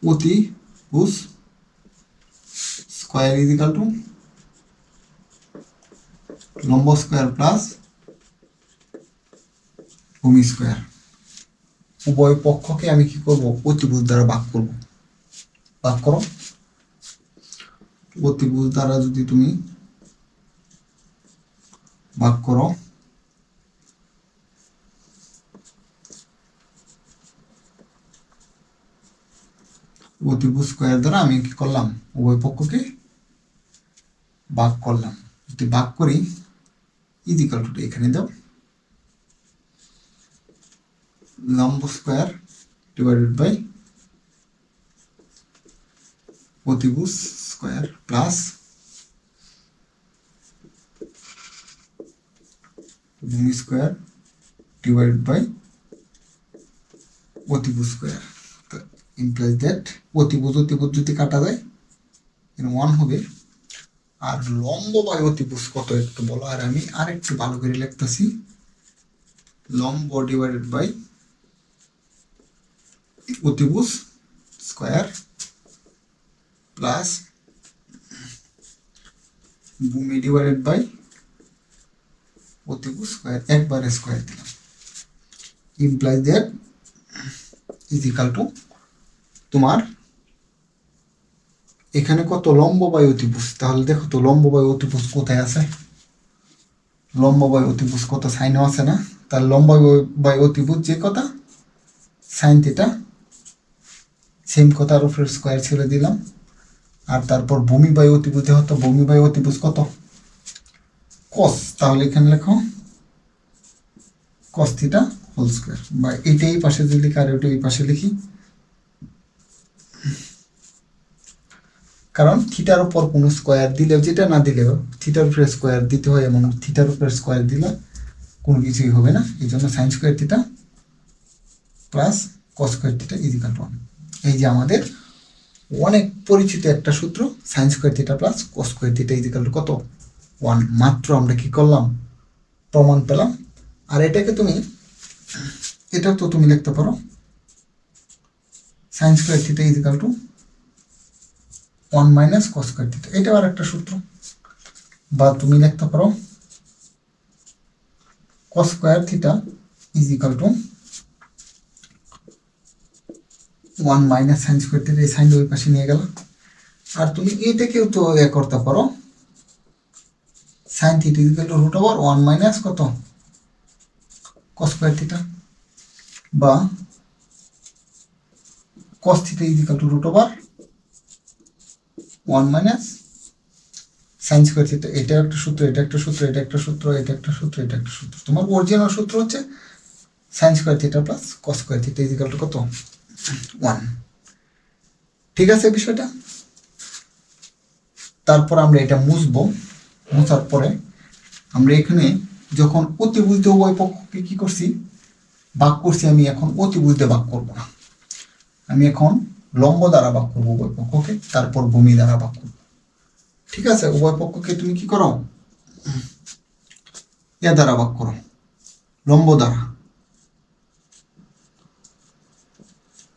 অতিভুজ স্কোয়ার ইকুয়াল টু লম্ব স্কোয়ার প্লাস ভূমি স্কোয়ার। উভয় পক্ষকে আমি কি করব? অতিভুজ দ্বারা ভাগ করব। ভাগ করো, অতিভুজ দ্বারা যদি তুমি ভাগ করো, অতিভুজ স্কোয়ার দ্বারা আমি কি করলাম? উভয় পক্ষকে ভাগ করলাম। যদি ভাগ করি, ইজিক্যাল টু এখানে দাও, লম্ব স্কোয়ার ডিভাইডেড বাই অতিভুজ স্কোয়ার প্লাস ভূমি স্কোয়ার ডিভাইডেড বাই অতিভুজ স্কোয়ার। তো ইমপ্লাইজ দ্যাট অতিভুজ যদি কাটা যায় ওয়ান হবে। আর লম্ব বাই অতিভুজ কত একটু বলো, আর আমি আরেকটু ভালো করে লিখতেছি, লম্ব ডিভাইডেড বাই অতিভুজ স্কোয়ার প্লাস ভূমি ডিভাইডেড বাই অতিভুজ স্কোয়ার, একবারে স্কোয়ার দিলাম, implies that is equal two তোমার এখানে কত লম্ব বাই অতিভুজ। তাহলে দেখো তো লম্ব বাই অতিভুজ কোথায় আছে, লম্ব বাই অতিভুজ কত সাইনও আছে না, তার লম্ব বাই অতিভুজ যে কথা সাইন থিটা, সেম কথার উপরে স্কোয়ার ছেড়ে দিলাম। আর তারপর ভূমি বাই অতিভুজ হতো, ভূমি বাই অতিভুজ কত কস, তাহলে এখানে লেখো কস থিটা হোল স্কোয়ার, বা এইটা এই পাশে যদি লিখি আর ওইটা এই পাশে লিখি, কারণ থিটার উপর কোনো স্কোয়ার দিলেও যেটা না দিলেও থিটার উপরে স্কোয়ার দিতে হয়, এবং থিটার উপরে স্কোয়ার দিলে কোনো কিছুই হবে না। এই জন্য sign square theta plus cos square theta is equal to one. এই যে আমাদের অনেক পরিচিত একটা সূত্র, sign square theta plus cos square theta is equal two কত ওয়ান। মাত্র আমরা কি করলাম, প্রমাণ পেলাম। আর এটাকে তুমি এটা তো তুমি লিখতে পারো sign square theta is equal to one minus cos square theta, এটা আর একটা সূত্র। বা তুমি লিখতে পারো কস square theta is equal to one minus sine square theta, এই সাইন ওই পাশে নিয়ে গেল। আর তুমি এইটাকেও তো করতে পারো sine theta is equal to root over one minus কত কস স্কোয়ার থিটা, বা cos theta is equal to root over one minus sine square theta. এটা একটা সূত্র, এটা একটা সূত্র, এটা একটা সূত্র, এটা একটা সূত্র, এটা একটা সূত্র। তোমার অরিজিনাল সূত্র হচ্ছে sign square theta plus cos square theta is equal two কত ওয়ান। ঠিক আছে বিষয়টা। তারপর আমরা এটা মুছবো, মুছার পরে আমরা এখানে যখন অতিভুজ উভয় পক্ষকে কি করছি ভাগ করছি, আমি এখন অতিভুজ দিয়ে ভাগ করবো না, আমি এখন লম্ব দ্বারা ভাগ করবো উভয় পক্ষকে, তারপর ভূমি দ্বারা ভাগ করবো। ঠিক আছে, উভয় পক্ষকে তুমি কি করো এ দ্বারা ভাগ করো, লম্ব দ্বারা,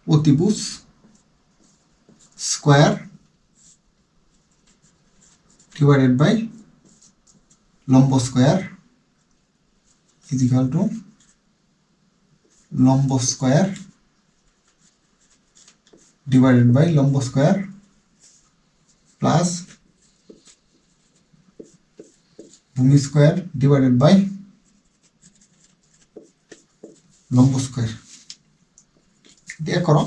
অতিভুজ স্কোয়ার ডিভাইডেড বাই লম্ব স্কোয়ার ইজ ইকাল টু লম্ব স্কোয়ার ডিভাইডেড বাই লম্ব স্কোয়ার প্লাস ভূমি স্কোয়ার ডিভাইডেড বাই লম্ব স্কোয়ার দিয়ে করো।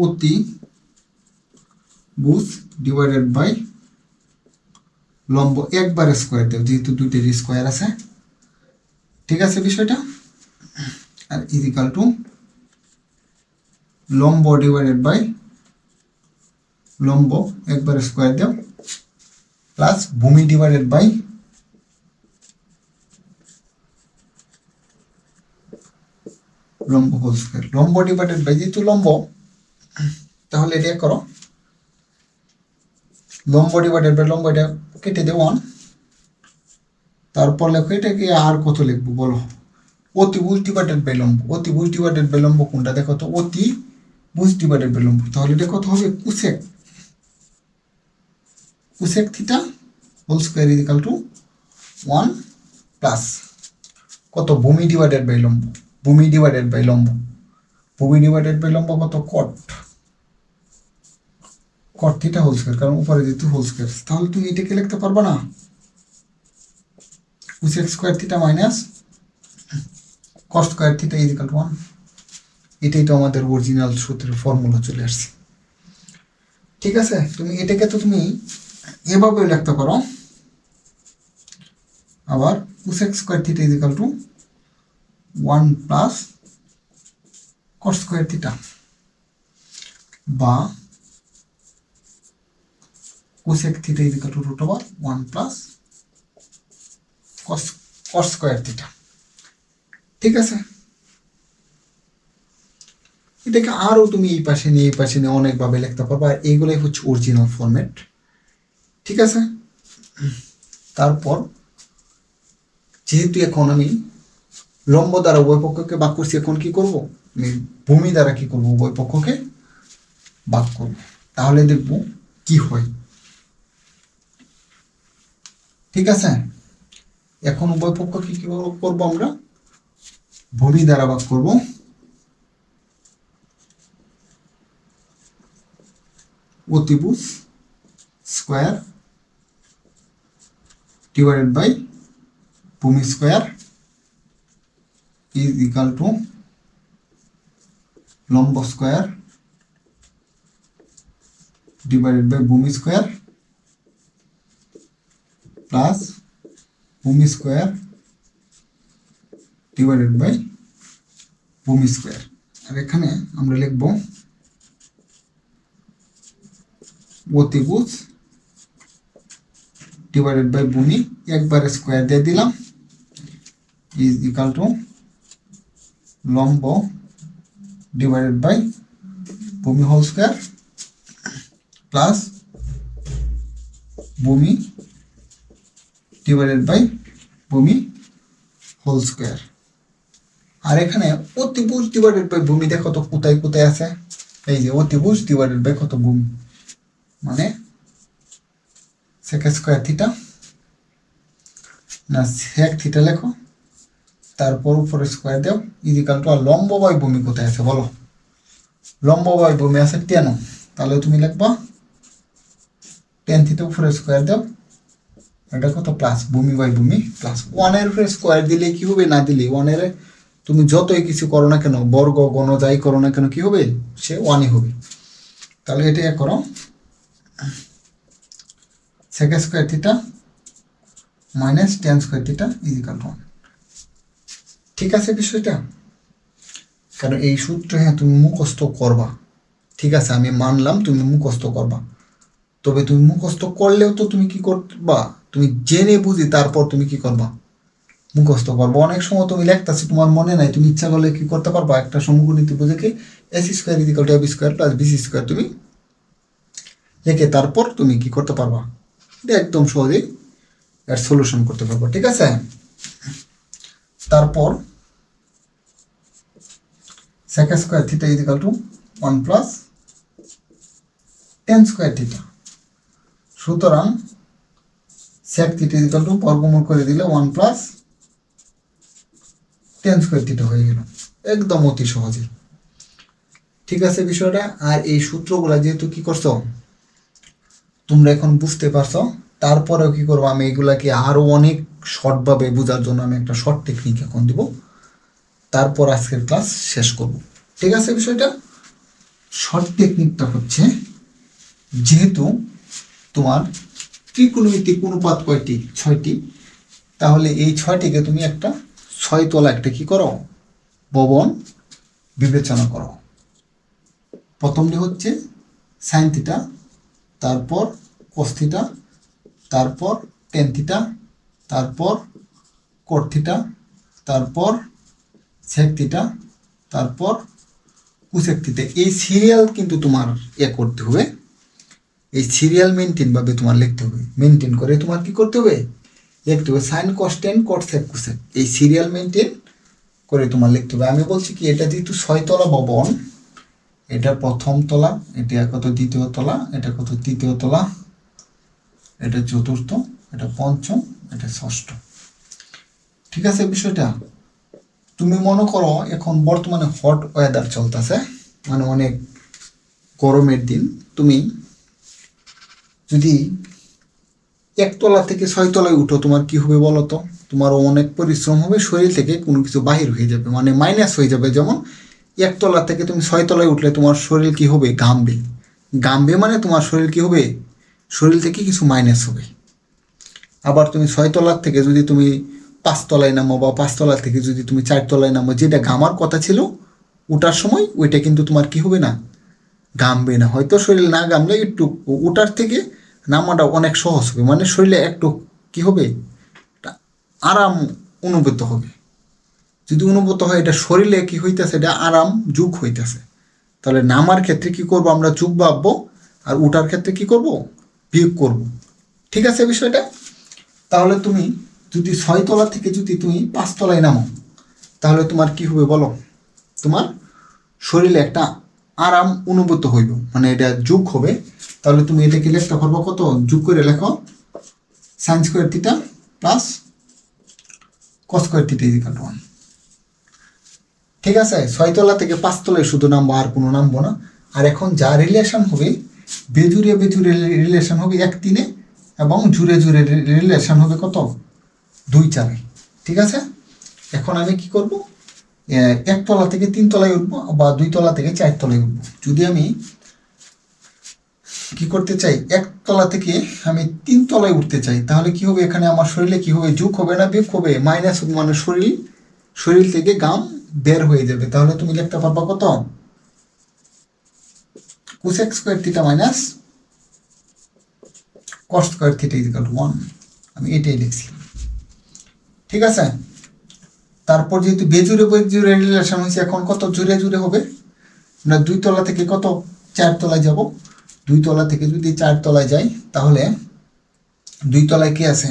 অতিভুজ ডিভাইডেড বাই লম্ব একবারে স্কোয়ার দেব, যেহেতু দুইটারই স্কোয়ার আছে। ঠিক আছে বিষয়টা। আর ইজ ইকাল টু লম্ব ডিভাইডেড বাই লম্ব একবারে স্কোয়ার দেব প্লাস ভূমি ডিভাইডেড বাই লম্ব হোল স্কোয়ার। লম্ব ডিভাইডেড বাই যেহেতু লম্ব, তাহলে এটা করো লম্ব ডিভাইডেড বাই লম্ব, এটা কেটে দেব ওয়ান। তারপর লেখো এটাকে আর কত লিখবো বলো, অতিভুজ ডিভাইডেড বাই লম্ব। অতিভুজ ডিভাইডেড বাই লম্ব কোনটা দেখো তো, অতিভুজ ডিভাইডেড বাই লম্ব, তাহলে এটা কত হবে cosec, cosec theta whole square is equal to one plus কত ভূমি ডিভাইডেড বাই লম্ব, ভূমি ডিভাইডেড বাই লম্ব, ভূমি ডিভাইডেড বাই লম্ব কত কট, কট থিটা হোল স্কোয়ার, কারণ উপরে যেহেতু হোল স্কোয়ার। তাহলে তুমি এটাকে লিখতে পারবে না cosec square theta minus cos square theta is equal to one. এটাই তো আমাদের অরিজিনাল সূত্রের ফর্মুলা চলে আসছে। ঠিক আছে, তুমি এটাকে তো তুমি এভাবেও লিখতে পারো, আবার cosec square theta is equal to one plus cot square theta বা cosec theta equal to root over 1 plus cot square theta. ঠিক আছে, এটাকে আরো তুমি এই পাশে নিয়ে অনেকভাবে লিখতে পারবা। এইগুলাই হচ্ছে অরিজিনাল ফরম্যাট। ঠিক আছে, তারপর যেহেতু এখন আমি লম্ব দ্বারা উভয় পক্ষকে ভাগ করছি, এখন কি করব, আমি ভূমি দ্বারা কি করব, উভয় পক্ষকে ভাগ করব, তাহলে দেখব কি হয়। ঠিক আছে, এখন উভয় পক্ষকে কি করব, আমরা ভূমি দ্বারা ভাগ করব। অতিভুজ স্কোয়ার ডিভাইডেড বাই ভূমি স্কোয়ার ইজ ইকাল টু লম্ব স্কোয়ার ডিভাইডেড বাই ভূমি স্কোয়ার প্লাস ভূমি স্কোয়ার ডিভাইডেড বাই ভূমি স্কোয়ার। আর এখানে আমরা লিখব অতিভুজ ডিভাইডেড বাই ভূমি, একবারে স্কোয়ার দিয়ে দিলাম, ইজ ইকাল টু লম্ব ডিভাইডেড বাই ভূমি হোল স্কোয়ার প্লাস ভূমি ডিভাইডেড বাই ভূমি হোল স্কোয়ার। আর এখানে অতিভুজ ডিভাইডেড বাই ভূমি দেখো তো কোথায় কোথায় আছে, এই যে অতিভুজ ডিভাইডেড বাই কত ভূমি, মানে সেক স্কোয়ার থিটা না সেক থিটা লেখো, তারপর উপরে স্কোয়ার দাও ইজ ইকাল টু, আর লম্ব বাই ভূমি কোথায় আছে বলো, লম্ব বাই ভূমি আছে 10, তাহলে তুমি লিখবা 10 থিটা উপরে স্কোয়ার দাও, এটা কত প্লাস ভূমি বাই ভূমি প্লাস 1 এর উপরে স্কোয়ার দিলে কি হবে, না দিলে 1 এর তুমি যতই কিছু করো না কেন, বর্গ গণ যাই করো না কেন, কি হবে, সে 1ই হবে। তাহলে এটা করো sec square theta minus tan square theta is equal to 1। ঠিক আছে বিষয়টা, কারণ এই সূত্র হ্যাঁ তুমি মুখস্থ করবা, ঠিক আছে আমি মানলাম তুমি মুখস্থ করবা, তবে তুমি মুখস্থ করলেও তো তুমি কি করবা, তুমি জেনে বুঝি তারপর তুমি কি করবা, মুখস্থ করবো। অনেক সময় তুমি লিখতেছি তোমার মনে নাই, তুমি ইচ্ছা করলে কি করতে পারবা, একটা সমকোণী বুঝে কি AC square is equal to B square plus BC square তুমি লিখে তারপর তুমি কি করতে পারবা, এটা একদম সহজেই এর সলিউশন করতে পারবো। ঠিক আছে, তারপর sec square theta is equal to 1 plus ten square theta, সুতরাং sec theta is equal two বর্গমূল করে দিলে 1 প্লাস টেন স্কোয়ার থিটা হয়ে গেল, একদম অতি সহজে। ঠিক আছে বিষয়টা, আর এই সূত্রগুলা যেহেতু কি করছো তোমরা এখন বুঝতে পারছো, তারপরেও কি করবো, আমি এগুলাকে আরো অনেক শর্টভাবে বোঝার জন্য আমি একটা শর্ট টেকনিক এখন দিব, তারপর আজকের ক্লাস শেষ করব। ঠিক আছে বিষয়টা, শর্ট টেকনিকটা হচ্ছে যেহেতু তোমার ত্রিকোণমিতিক অনুপাত কয়টি, 6টি, তাহলে এই 6টিকে তুমি একটা 6 তলা একটা কি করো, ভবন বিবেচনা করো। প্রথমটি হচ্ছে সাইন থিটা, তারপর কোস থিটা, তারপর টেন থিটা, তারপর কট থিটা, তারপর সেক থিটা, তারপর কোসেক থিটা। এই সিরিয়াল কিন্তু তোমার করতে হবে, এই সিরিয়াল মেনটেন ভাবে তোমার লিখতে হবে, মেনটেন করে তোমার কি করতে হবে, লিখতে হবে sine cos tan cot sec cosec, এই সিরিয়াল মেনটেন করে তোমার লিখতে হবে। আমি বলছি কি এটা যেহেতু 6 তলা ভবন, এটা প্রথম তলা, এটা কত দ্বিতীয় তলা, এটা কত তৃতীয় তলা, এটা চতুর্থ, এটা পঞ্চম, এটা ষষ্ঠ। ঠিক আছে বিষয়টা, তুমি মনে করো এখন বর্তমানে হট ওয়েদার চলতেছে, মানে অনেক গরমের দিন, তুমি যদি 1 তলা থেকে 6 তলায় উঠো তোমার কি হবে বলো তো, তোমারও অনেক পরিশ্রম হবে, শরীর থেকে কোনো কিছু বাহির হয়ে যাবে, মানে মাইনাস হয়ে যাবে। যেমন 1 তলা থেকে তুমি 6 তলায় উঠলে তোমার শরীর কি হবে, ঘামবে, ঘামবে মানে তোমার শরীর কি হবে, শরীর থেকে কিছু মাইনাস হবে। আবার তুমি 6 তলার থেকে যদি তুমি 5 তলায় নামো, বা 5 তলা থেকে যদি তুমি 4 তলায় নামো, যেটা ঘামার কথা ছিল ওঠার সময় ওইটা কিন্তু তোমার কি হবে না, ঘামবে না। হয়তো শরীরে না ঘামলে একটু ওঠার থেকে নামাটা অনেক সহজ হবে, মানে শরীরে একটু কি হবে, আরাম অনুভূত হবে। যদি অনুভূত হয় এটা শরীরে কি হইতেছে, এটা আরাম যোগ হইতেছে। তাহলে নামার ক্ষেত্রে কি করব আমরা, যোগ ভাববো, আর উঠার ক্ষেত্রে কি করব, বিয়োগ করব। ঠিক আছে বিষয়টা? তাহলে তুমি যদি 6 তলা থেকে যদি তুমি 5 তলায় নামো, তাহলে তোমার কি হবে বলো, তোমার শরীরে একটা আরাম অনুভূত হইব, মানে এটা যোগ হবে। তাহলে তুমি এটাকে লিখতে পারবো কত, যোগ করে লেখো sign square theta plus cos square theta equal to 1। ঠিক আছে, 6 তলা থেকে 5 তলায় শুধু নামবো, আর কোনো নামবো না। আর এখন যা রিলেশন হবে, বেজুরে বেজুরে রিলেশন হবে 1-3, এবং জুড়ে জুড়ে রিলেশন হবে কত, 2-4। ঠিক আছে, এখন আমি কি করব, 1 তলা থেকে 3 তলায় উঠবো, বা 2 তলা থেকে 4 তলায় উঠবো। যদি আমি কি করতে চাই, 1 তলা থেকে আমি 3 তলায় উঠতে চাই, তাহলে কি হবে, এখানে আমার শরীরে কি হবে, যোগ হবে না বিয়োগ হবে, মাইনাস হবে, মানে শরীর থেকে ঘাম বের হয়ে যাবে। তাহলে তুমি লিখতে পারবা কত, cosec square theta minus cos square theta equal to 1। আমি এটাই লিখছি। ঠিক আছে, তারপর যেহেতু বেজুরে বেজুরে রিলেশন হয়েছে, এখন কত জুড়ে জুড়ে হবে, আমরা 2 তলা থেকে কত 4 তলায় যাব। 2 তলা থেকে যদি 4 তলায় যাই, তাহলে 2 তলায় কি আছে,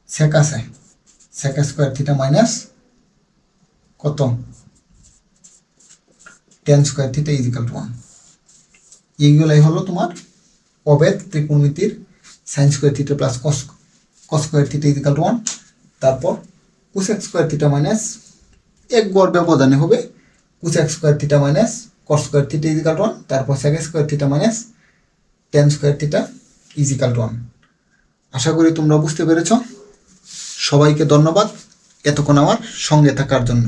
সেক আছে, সেক স্কোয়ার থিটা মাইনাস কত, tan square theta equal to 1। এইগুলাই হলো তোমার অবেদ ত্রিকোণমিতির sine square theta plus cos square theta equal to 1। তারপর কোসেক স্কোয়ার থিটা মাইনাস এক গড় ব্যবধানে হবে cosec square theta minus cos square theta equal to 1। তারপর sec square theta minus tan square theta equal to 1। আশা করি তোমরা বুঝতে পেরেছ। সবাইকে ধন্যবাদ এতক্ষণ আমার সঙ্গে থাকার জন্য।